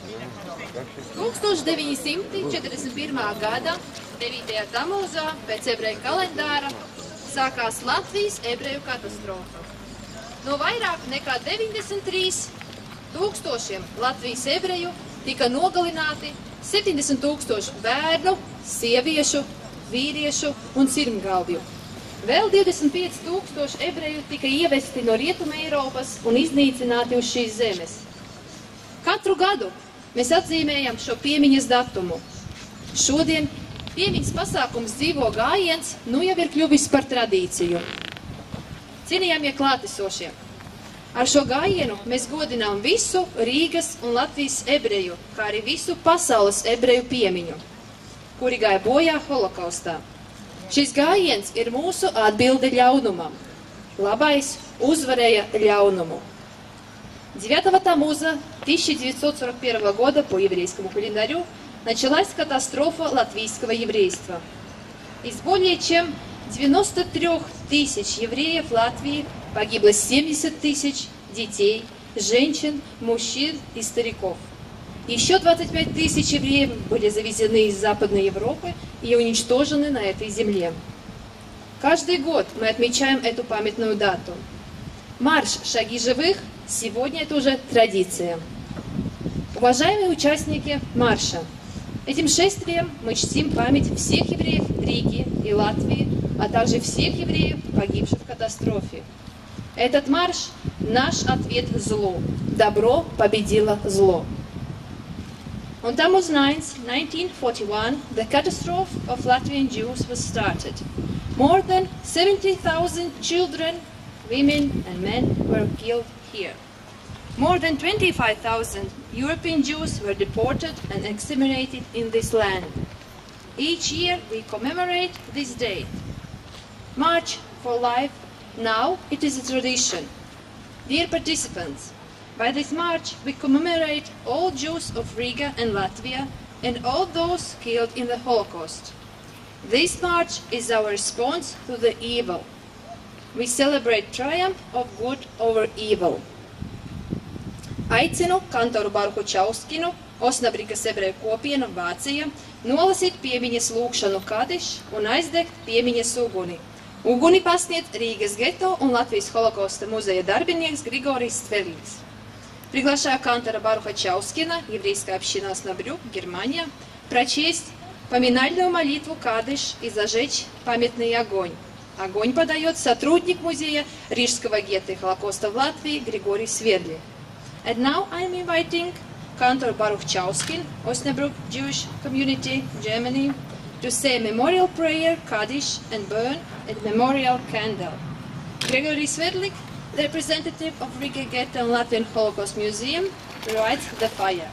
1941. gada 9. tamūzā pēc ebreju kalendāra sākās Latvijas ebreju katastrofa. No vairāk nekā 93 tūkstošiem Latvijas ebreju tika nogalināti 70 tūkstoši bērnu, sieviešu, vīriešu un sirmgalvju. Vēl 25 tūkstoši ebreju tika ievesti no Rietuma Eiropas un iznīcināti uz šīs zemes. Katru gadu mēs atzīmējam šo piemiņas datumu. Šodien piemiņas pasākums dzīvo gājiens nu jau ir kļuvis par tradīciju. Cienījamie klātesošie, ar šo gājienu mēs godinām visu Rīgas un Latvijas ebreju, kā arī visu pasaules ebreju piemiņu, kuri gāja bojā holokaustā. Šis gājiens ir mūsu atbilde ļaunumam. Labais uzvarēja ļaunumu. 9 тамуза 1941 года по еврейскому календарю началась катастрофа латвийского еврейства. Из более чем 93 тысяч евреев Латвии погибло 70 тысяч детей, женщин, мужчин и стариков. Еще 25 тысяч евреев были завезены из Западной Европы и уничтожены на этой земле. Каждый год мы отмечаем эту памятную дату. Марш «Шаги живых» сегодня это уже традиция. Уважаемые участники марша, этим шествием мы чтим память всех евреев Риги и Латвии, а также всех евреев, погибших в катастрофе. Этот марш – наш ответ злу. Добро победило зло. On Tammuz 9, 1941, the catastrophe of Latvian Jews was started. More than 70,000 children, women and men were killed here. More than 25,000 European Jews were deported and exterminated in this land. Each year we commemorate this date. March for Life, now it is a tradition. Dear participants, by this march we commemorate all Jews of Riga and Latvia and all those killed in the Holocaust. This march is our response to the evil. We celebrate triumph of good over evil. Aicinu kantoru Baruhu Čauskinu, Osnabrikas ebreju kopienu Vācija, nolasīt piemiņas lūgšanu Kadiš un aizdegt piemiņas uguni. Uguni pasniedz Rīgas geto un Латвийс Холокоста музея дarbinieks Григорий Сверлис. Приглашаю кантора Баруха Чаускина, еврейская община Оснабрюк, Германия, прочесть поминальную молитву Кадиш и зажечь памятный огонь. Огонь подает сотрудник музея Рижского гетто и Холокоста в Латвии Григорий Сверли. And now I am inviting Cantor Baruch Chauskin, Osnabrück Jewish Community, Germany, to say a memorial prayer, Kaddish, and burn a memorial candle. Gregory Svedlik, the representative of Riga Ghetto and Latvian Holocaust Museum, lights the fire.